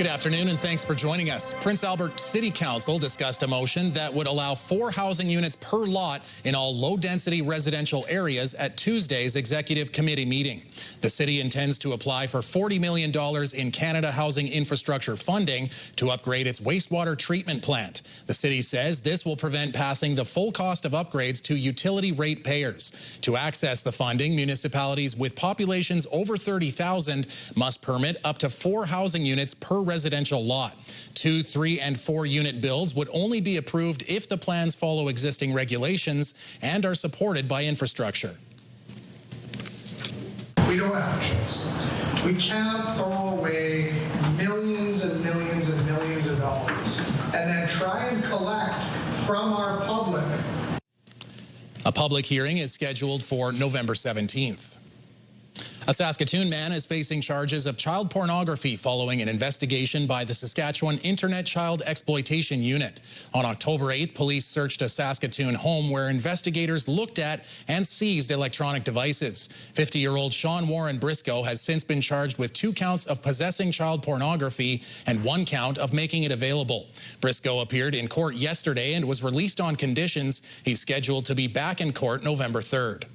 Good afternoon and thanks for joining us. Prince Albert City Council discussed a motion that would allow 4 housing units per lot in all low-density residential areas at Tuesday's Executive Committee meeting. The city intends to apply for $40 million in Canada Housing Infrastructure funding to upgrade its wastewater treatment plant. The city says this will prevent passing the full cost of upgrades to utility rate payers. To access the funding, municipalities with populations over 30,000 must permit up to 4 housing units per residential lot. 2, 3, and 4 unit builds would only be approved if the plans follow existing regulations and are supported by infrastructure. We don't have a choice. We can't throw away millions and millions and millions of dollars and then try and collect from our public. A public hearing is scheduled for November 17th. A Saskatoon man is facing charges of child pornography following an investigation by the Saskatchewan Internet Child Exploitation Unit. On October 8th, police searched a Saskatoon home where investigators looked at and seized electronic devices. 50-year-old Sean Warren Briscoe has since been charged with 2 counts of possessing child pornography and 1 count of making it available. Briscoe appeared in court yesterday and was released on conditions. He's scheduled to be back in court November 3rd.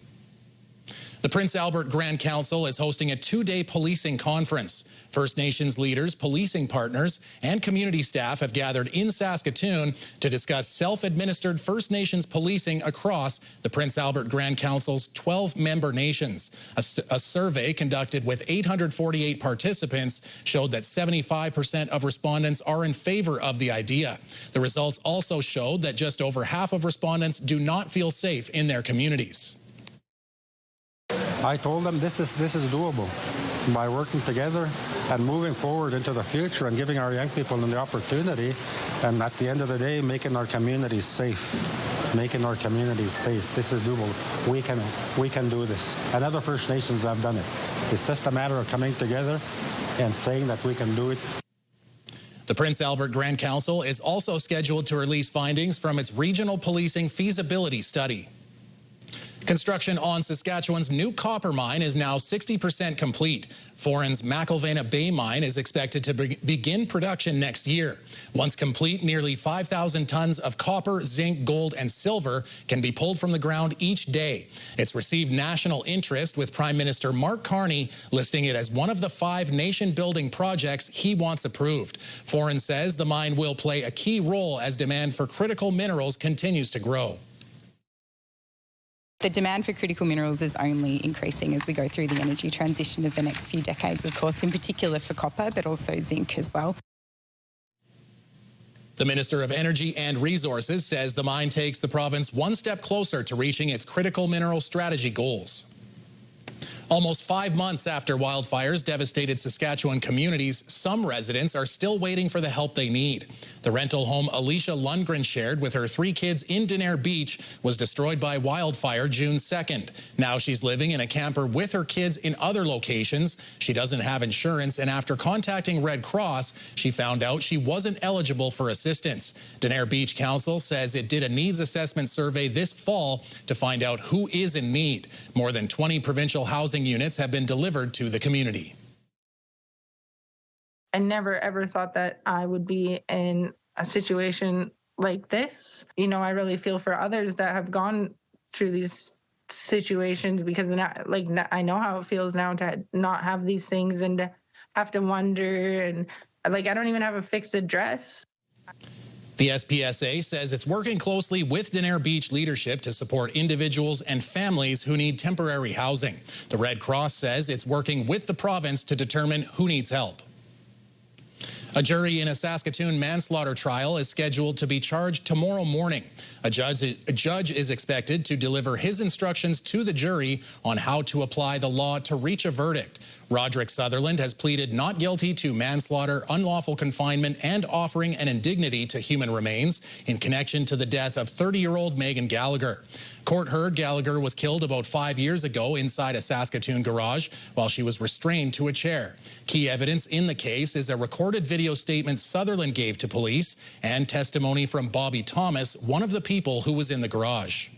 The Prince Albert Grand Council is hosting a 2-day policing conference. First Nations leaders, policing partners, and community staff have gathered in Saskatoon to discuss self-administered First Nations policing across the Prince Albert Grand Council's 12-member nations. A survey conducted with 848 participants showed that 75% of respondents are in favor of the idea. The results also showed that just over half of respondents do not feel safe in their communities. I told them this is doable by working together and moving forward into the future and giving our young people the opportunity, and at the end of the day, making our communities safe. Making our communities safe. This is doable. We can do this. And other First Nations have done it. It's just a matter of coming together and saying that we can do it. The Prince Albert Grand Council is also scheduled to release findings from its regional policing feasibility study. Construction on Saskatchewan's new copper mine is now 60% complete. Foran's McIlvenna Bay mine is expected to begin production next year. Once complete, nearly 5,000 tons of copper, zinc, gold, and silver can be pulled from the ground each day. It's received national interest, with Prime Minister Mark Carney listing it as one of the 5 nation-building projects he wants approved. Foran says the mine will play a key role as demand for critical minerals continues to grow. The demand for critical minerals is only increasing as we go through the energy transition of the next few decades, of course, in particular for copper, but also zinc as well. The Minister of Energy and Resources says the mine takes the province one step closer to reaching its critical mineral strategy goals. Almost 5 months after wildfires devastated Saskatchewan communities, some residents are still waiting for the help they need. The rental home Alicia Lundgren shared with her 3 kids in Denair Beach was destroyed by wildfire June 2nd. Now she's living in a camper with her kids in other locations. She doesn't have insurance, and after contacting Red Cross, she found out she wasn't eligible for assistance. Denair Beach Council says it did a needs assessment survey this fall to find out who is in need. More than 20 provincial housing units have been delivered to the community. I never ever thought that I would be in a situation like this. You know, I really feel for others that have gone through these situations, because now, I know how it feels now to not have these things and to have to wonder, and I don't even have a fixed address. The SPSA says it's working closely with Denair Beach leadership to support individuals and families who need temporary housing. The Red Cross says it's working with the province to determine who needs help. A jury in a Saskatoon manslaughter trial is scheduled to be charged tomorrow morning. A judge is expected to deliver his instructions to the jury on how to apply the law to reach a verdict. Roderick Sutherland has pleaded not guilty to manslaughter, unlawful confinement, and offering an indignity to human remains in connection to the death of 30-year-old Megan Gallagher. Court heard Gallagher was killed about 5 years ago inside a Saskatoon garage while she was restrained to a chair. Key evidence in the case is a recorded video statement Sutherland gave to police and testimony from Bobby Thomas, one of the people who was in the garage.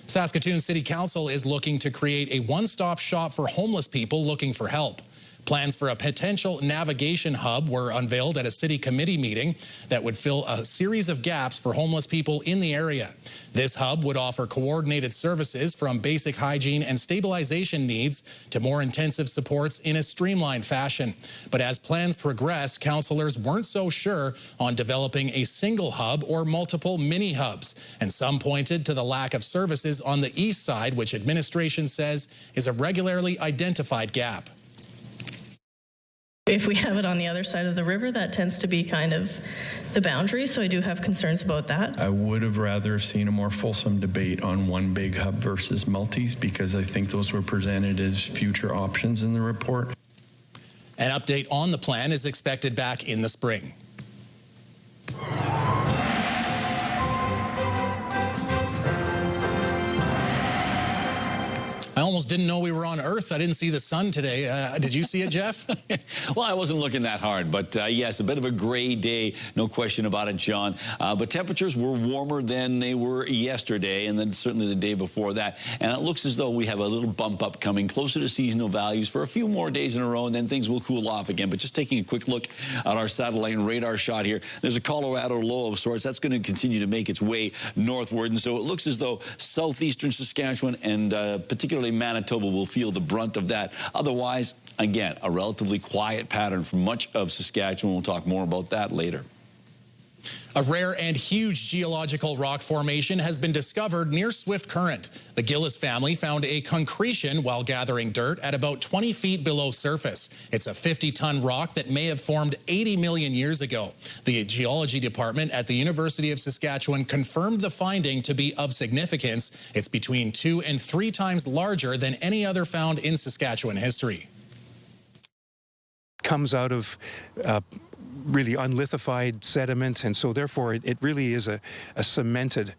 Saskatoon City Council is looking to create a one-stop shop for homeless people looking for help. Plans for a potential navigation hub were unveiled at a city committee meeting that would fill a series of gaps for homeless people in the area. This hub would offer coordinated services from basic hygiene and stabilization needs to more intensive supports in a streamlined fashion. But as plans progress, councillors weren't so sure on developing a single hub or multiple mini hubs, and some pointed to the lack of services on the east side, which administration says is a regularly identified gap. If we have it on the other side of the river, that tends to be kind of the boundary, so I do have concerns about that. I would have rather seen a more fulsome debate on one big hub versus multis, because I think those were presented as future options in the report. An update on the plan is expected back in the spring. I almost didn't know we were on Earth. I didn't see the sun today. Did you see it, Jeff? Well, I wasn't looking that hard, but yes, a bit of a gray day, no question about it, John. But temperatures were warmer than they were yesterday, and then certainly the day before that. And it looks as though we have a little bump up coming closer to seasonal values for a few more days in a row, and then things will cool off again. But just taking a quick look at our satellite and radar shot here, there's a Colorado low of sorts. That's going to continue to make its way northward. And so it looks as though southeastern Saskatchewan and particularly Manitoba will feel the brunt of that. Otherwise, again, a relatively quiet pattern for much of Saskatchewan. We'll talk more about that later. A rare and huge geological rock formation has been discovered near Swift Current. The Gillis family found a concretion while gathering dirt at about 20 feet below surface. It's a 50-ton rock that may have formed 80 million years ago. The geology department at the University of Saskatchewan confirmed the finding to be of significance. It's between 2 and 3 times larger than any other found in Saskatchewan history. Comes out of really unlithified sediment, and so therefore it really is a cemented,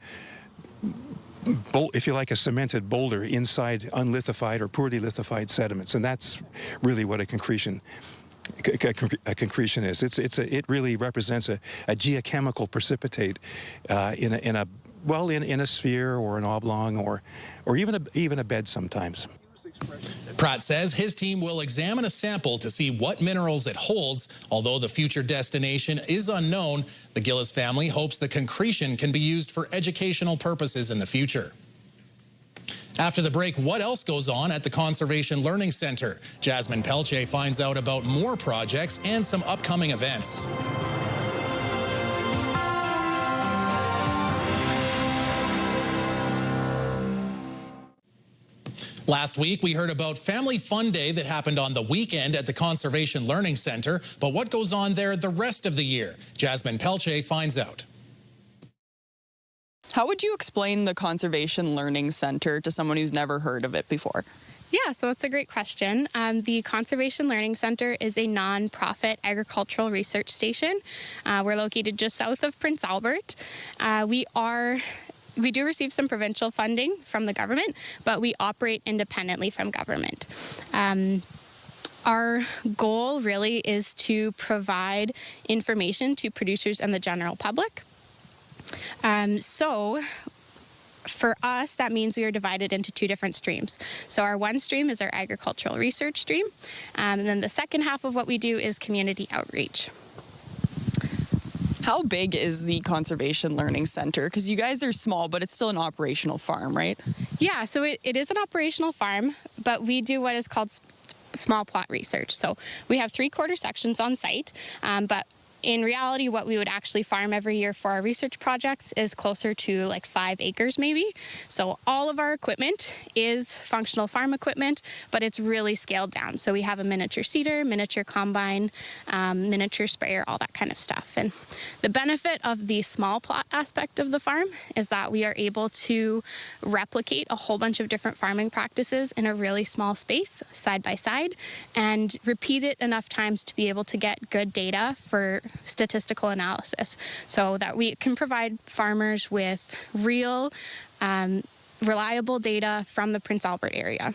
if you like, a cemented boulder inside unlithified or poorly lithified sediments, and that's really what a concretion is. It really represents a geochemical precipitate in a sphere or an oblong or even a bed sometimes. Pratt says his team will examine a sample to see what minerals it holds. Although the future destination is unknown, the Gillis family hopes the concretion can be used for educational purposes in the future. After the break, what else goes on at the Conservation Learning Centre? Jasmine Pelche finds out about more projects and some upcoming events. Last week, we heard about Family Fun Day that happened on the weekend at the Conservation Learning Centre. But what goes on there the rest of the year? Jasmine Pelche finds out. How would you explain the Conservation Learning Centre to someone who's never heard of it before? Yeah, so that's a great question. The Conservation Learning Centre is a non-profit agricultural research station. We're located just south of Prince Albert. We do receive some provincial funding from the government, but we operate independently from government. Our goal really is to provide information to producers and the general public. So for us, that means we are divided into 2 different streams. So our one stream is our agricultural research stream, and then the second half of what we do is community outreach. How big is the Conservation Learning Centre? Because you guys are small, but it's still an operational farm, right? Yeah, so it is an operational farm, but we do what is called small plot research. So we have 3/4 sections on site, but in reality, what we would actually farm every year for our research projects is closer to like 5 acres maybe. So all of our equipment is functional farm equipment, but it's really scaled down. So we have a miniature seeder, miniature combine, miniature sprayer, all that kind of stuff. And the benefit of the small plot aspect of the farm is that we are able to replicate a whole bunch of different farming practices in a really small space, side by side, and repeat it enough times to be able to get good data for statistical analysis, so that we can provide farmers with real, reliable data from the Prince Albert area.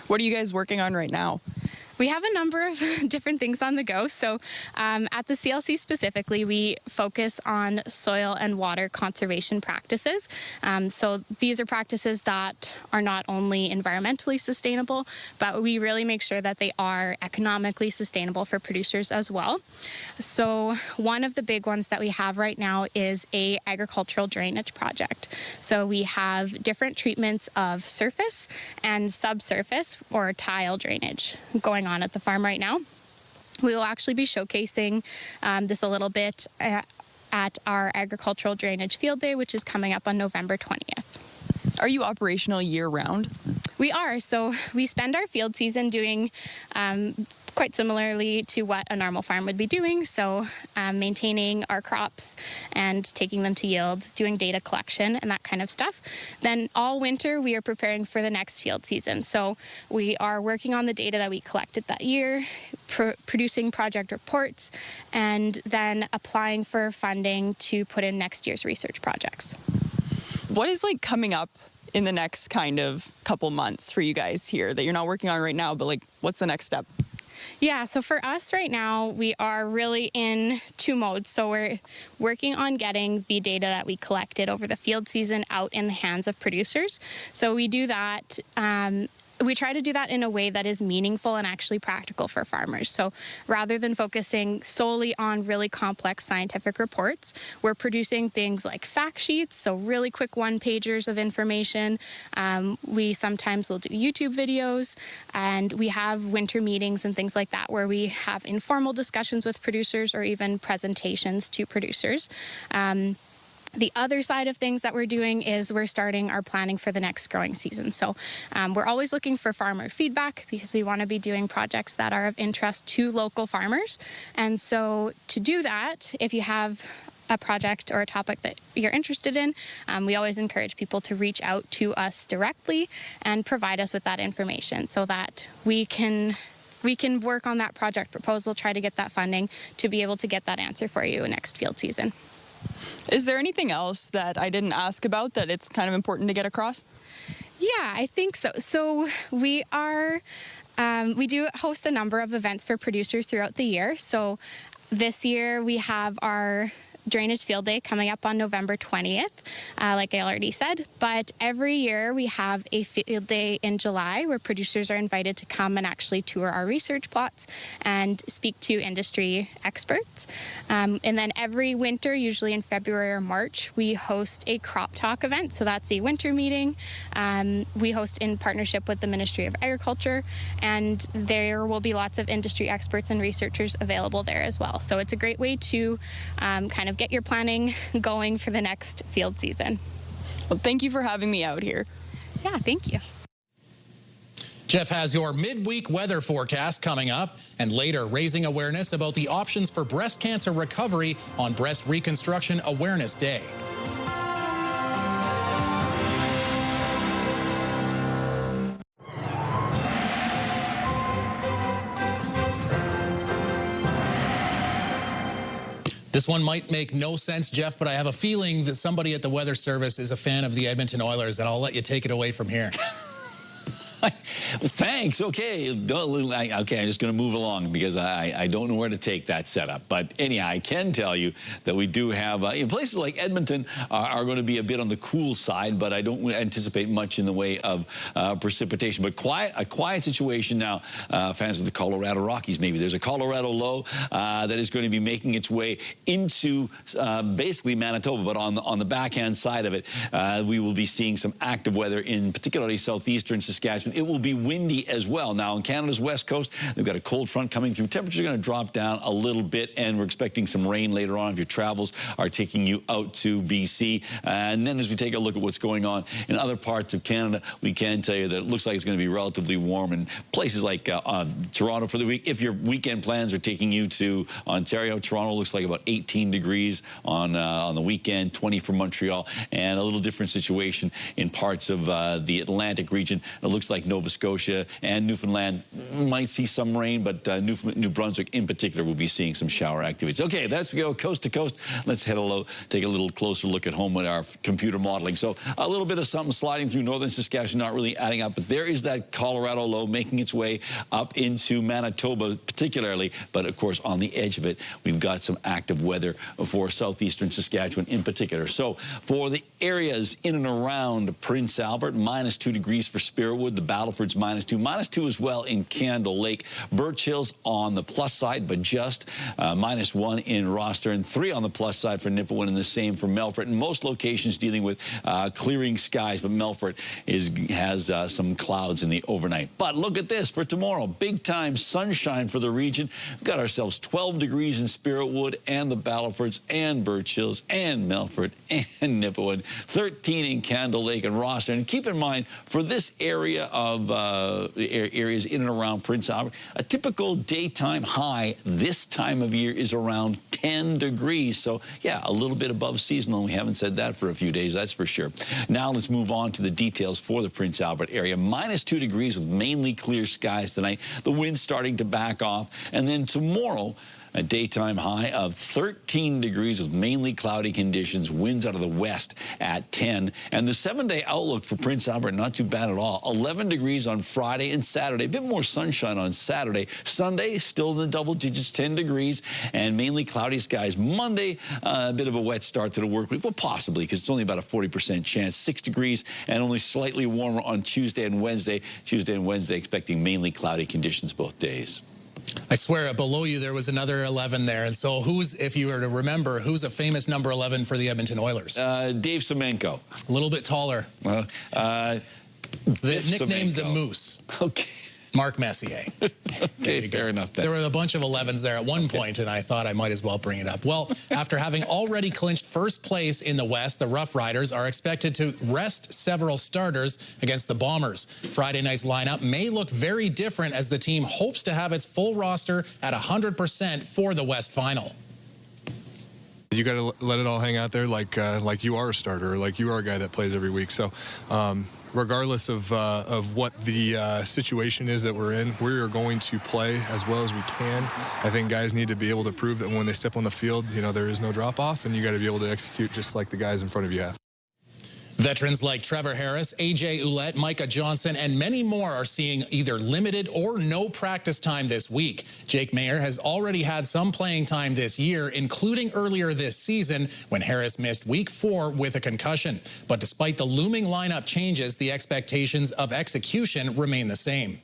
What are you guys working on right now? We have a number of different things on the go. So at the CLC specifically, we focus on soil and water conservation practices. So these are practices that are not only environmentally sustainable, but we really make sure that they are economically sustainable for producers as well. So one of the big ones that we have right now is a agricultural drainage project. So we have different treatments of surface and subsurface or tile drainage going on at the farm right now. We will actually be showcasing this a little bit at our agricultural drainage field day, which is coming up on November 20th. Are you operational year-round? We are. So we spend our field season doing quite similarly to what a normal farm would be doing. So maintaining our crops and taking them to yield, doing data collection and that kind of stuff. Then all winter, we are preparing for the next field season. So we are working on the data that we collected that year, producing project reports, and then applying for funding to put in next year's research projects. What is like coming up in the next kind of couple months for you guys here that you're not working on right now, but like what's the next step? Yeah, so for us right now, we are really in two modes. So we're working on getting the data that we collected over the field season out in the hands of producers. So we do that. We try to do that in a way that is meaningful and actually practical for farmers. So rather than focusing solely on really complex scientific reports, we're producing things like fact sheets, so really quick one-pagers of information. We sometimes will do YouTube videos, and we have winter meetings and things like that where we have informal discussions with producers or even presentations to producers. The other side of things that we're doing is we're starting our planning for the next growing season. So we're always looking for farmer feedback because we want to be doing projects that are of interest to local farmers. And so to do that, if you have a project or a topic that you're interested in, we always encourage people to reach out to us directly and provide us with that information so that we can work on that project proposal, try to get that funding to be able to get that answer for you next field season. Is there anything else that I didn't ask about that it's kind of important to get across? Yeah, I think so. So we do host a number of events for producers throughout the year. So this year we have our Drainage Field Day coming up on November 20th, like I already said. But every year we have a field day in July where producers are invited to come and actually tour our research plots and speak to industry experts. And then every winter, usually in February or March, we host a crop talk event. So that's a winter meeting. We host in partnership with the Ministry of Agriculture, and there will be lots of industry experts and researchers available there as well. So it's a great way to kind of get your planning going for the next field season. Well, thank you for having me out here. Yeah, thank you. Jeff has your midweek weather forecast coming up, and later raising awareness about the options for breast cancer recovery on Breast Reconstruction Awareness Day. This one might make no sense, Jeff, but I have a feeling that somebody at the Weather Service is a fan of the Edmonton Oilers, and I'll let you take it away from here. Thanks. Okay. Okay, I'm just going to move along because I don't know where to take that setup. But anyhow, I can tell you that we do have, in places like Edmonton are going to be a bit on the cool side, but I don't anticipate much in the way of precipitation. But a quiet situation now, fans of the Colorado Rockies, maybe. There's a Colorado low that is going to be making its way into basically Manitoba, but on the backhand side of it, we will be seeing some active weather in particularly southeastern Saskatchewan. It will be windy as well. Now, on Canada's west coast, they've got a cold front coming through. Temperatures are going to drop down a little bit, and we're expecting some rain later on if your travels are taking you out to BC. And then as we take a look at what's going on in other parts of Canada, we can tell you that it looks like it's going to be relatively warm in places like Toronto for the week. If your weekend plans are taking you to Ontario, Toronto looks like about 18 degrees on the weekend, 20 for Montreal, and a little different situation in parts of the Atlantic region. It looks like like Nova Scotia and Newfoundland might see some rain, but New Brunswick in particular will be seeing some shower activities. Okay, let's go coast to coast. Let's take a little closer look at home with our computer modeling. So a little bit of something sliding through northern Saskatchewan, not really adding up, but there is that Colorado low making its way up into Manitoba particularly, but of course on the edge of it, we've got some active weather for southeastern Saskatchewan in particular. So for the areas in and around Prince Albert, -2 degrees for Spiritwood, the Battleford's -2 as well in Candle Lake. Birch Hill's on the plus side, but just -1 in Roster, and 3 on the plus side for Nipawin, and the same for Melfort. And most locations dealing with clearing skies, but Melfort has some clouds in the overnight. But look at this for tomorrow. Big time sunshine for the region. We've got ourselves 12 degrees in Spiritwood and the Battlefords and Birch Hills and Melfort and Nipawin. 13 in Candle Lake and Roster. And keep in mind, for this area of areas in and around Prince Albert, a typical daytime high this time of year is around 10 degrees. So, yeah, a little bit above seasonal. We haven't said that for a few days, that's for sure. Now let's move on to the details for the Prince Albert area. -2 degrees with mainly clear skies tonight. The wind's starting to back off. And then tomorrow, a daytime high of 13 degrees with mainly cloudy conditions, winds out of the west at 10. And the 7-day outlook for Prince Albert, not too bad at all. 11 degrees on Friday and Saturday. A bit more sunshine on Saturday. Sunday, still in the double digits, 10 degrees, and mainly cloudy skies. Monday, a bit of a wet start to the work week. Well, possibly, because it's only about a 40% chance. 6 degrees and only slightly warmer on Tuesday and Wednesday. Tuesday and Wednesday expecting mainly cloudy conditions both days. I swear, below you there was another 11 there. And so if you were to remember, who's a famous number 11 for the Edmonton Oilers? Dave Semenko. A little bit taller. Well, nicknamed the Moose. Okay. Mark Messier. Okay, fair enough. There were a bunch of 11s there at one point, and I thought I might as well bring it up. Well, after having already clinched first place in the West, the Rough Riders are expected to rest several starters against the Bombers. Friday night's lineup may look very different as the team hopes to have its full roster at 100% for the West Final. You got to let it all hang out there like you are a starter, like you are a guy that plays every week. So regardless of what the situation is that we're in, we are going to play as well as we can. I think guys need to be able to prove that when they step on the field, you know, there is no drop-off, and you got to be able to execute just like the guys in front of you have. Veterans like Trevor Harris, A.J. Ouellette, Micah Johnson, and many more are seeing either limited or no practice time this week. Jake Mayer has already had some playing time this year, including earlier this season when Harris missed week 4 with a concussion. But despite the looming lineup changes, the expectations of execution remain the same.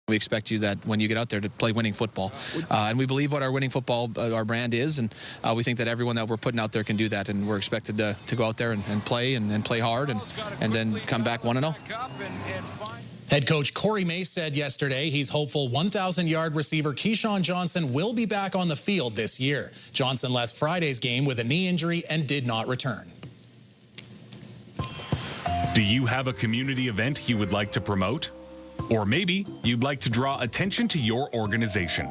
We expect you that when you get out there to play winning football. And we believe what our winning football, our brand is, and we think that everyone that we're putting out there can do that, and we're expected to go out there and play and play hard and then come back 1-0. Head coach Corey Mace said yesterday he's hopeful 1,000-yard receiver Keyshawn Johnson will be back on the field this year. Johnson left Friday's game with a knee injury and did not return. Do you have a community event you would like to promote? Or maybe you'd like to draw attention to your organization.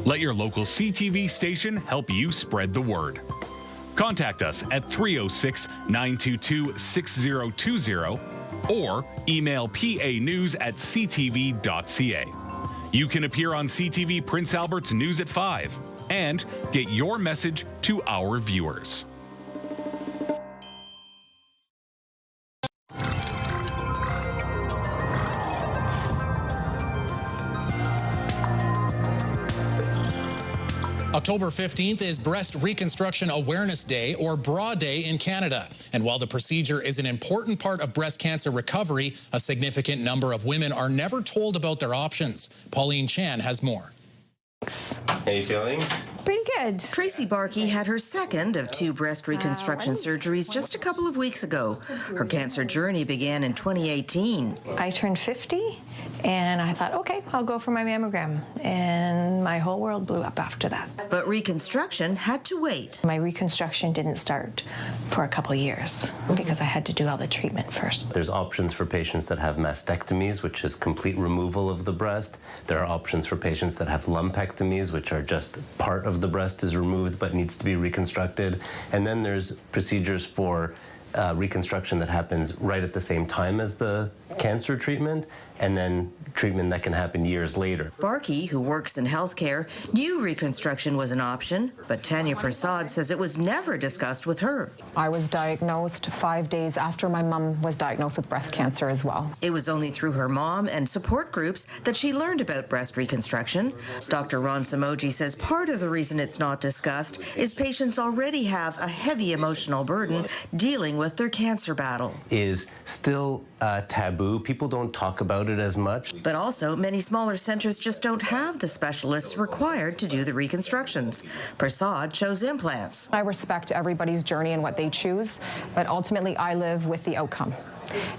Let your local CTV station help you spread the word. Contact us at 306-922-6020 or email panews@ctv.ca. You can appear on CTV Prince Albert's News at 5 and get your message to our viewers. October 15th is Breast Reconstruction Awareness Day, or BRA Day, in Canada. And while the procedure is an important part of breast cancer recovery, a significant number of women are never told about their options. Pauline Chan has more. How you feeling? Pretty good. Tracy Barkey had her second of 2 breast reconstruction surgeries just a couple of weeks ago. Her cancer journey began in 2018. I turned 50, and I thought, okay, I'll go for my mammogram. And my whole world blew up after that. But reconstruction had to wait. My reconstruction didn't start for a couple years because I had to do all the treatment first. There's options for patients that have mastectomies, which is complete removal of the breast. There are options for patients that have lumpectomies, which are just part of the breast is removed but needs to be reconstructed. And then there's procedures for reconstruction that happens right at the same time as the cancer treatment, and then treatment that can happen years later. Barkey, who works in healthcare, knew reconstruction was an option, but Tanya Prasad says it was never discussed with her. I was diagnosed 5 days after my mom was diagnosed with breast cancer as well. It was only through her mom and support groups that she learned about breast reconstruction. Dr. Ron Samoji says part of the reason it's not discussed is patients already have a heavy emotional burden dealing with their cancer battle. Is still taboo. People don't talk about it as much. But also, many smaller centers just don't have the specialists required to do the reconstructions. Prasad chose implants. I respect everybody's journey and what they choose, but ultimately I live with the outcome.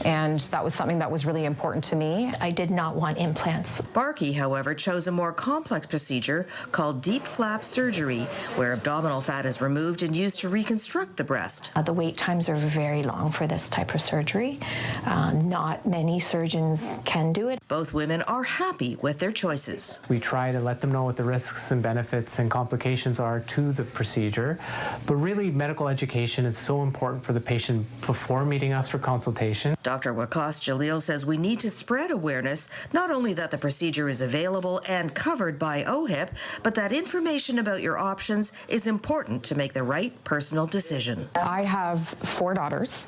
And that was something that was really important to me. I did not want implants. Barkey, however, chose a more complex procedure called deep flap surgery, where abdominal fat is removed and used to reconstruct the breast. The wait times are very long for this type of surgery. Not many surgeons can do it. Both women are happy with their choices. We try to let them know what the risks and benefits and complications are to the procedure, but really medical education is so important for the patient before meeting us for consultation. Dr. Waqas Jalil says we need to spread awareness, not only that the procedure is available and covered by OHIP, but that information about your options is important to make the right personal decision. I have 4 daughters,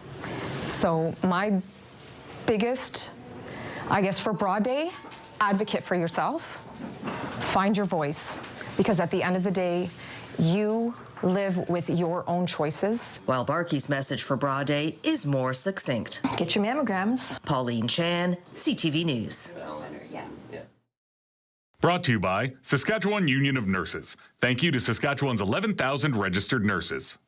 so my biggest, I guess for Broad Day, advocate for yourself, find your voice, because at the end of the day, you live with your own choices. While Barkey's message for Broad Day is more succinct. Get your mammograms. Pauline Chan, CTV News. Brought to you by Saskatchewan Union of Nurses. Thank you to Saskatchewan's 11,000 registered nurses.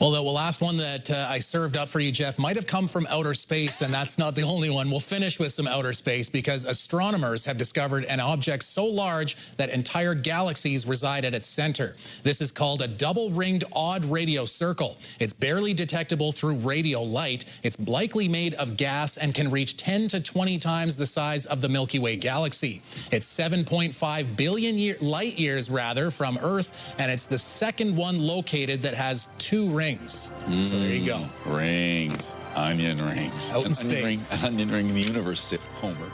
Well, the last one that I served up for you, Jeff, might have come from outer space, and that's not the only one. We'll finish with some outer space because astronomers have discovered an object so large that entire galaxies reside at its center. This is called a double-ringed odd radio circle. It's barely detectable through radio light. It's likely made of gas and can reach 10 to 20 times the size of the Milky Way galaxy. It's 7.5 billion light years from Earth, and it's the second one located that has 2 rings. So there you go. Rings. Onion rings. Out in space. Onion ring in the universe, Homer.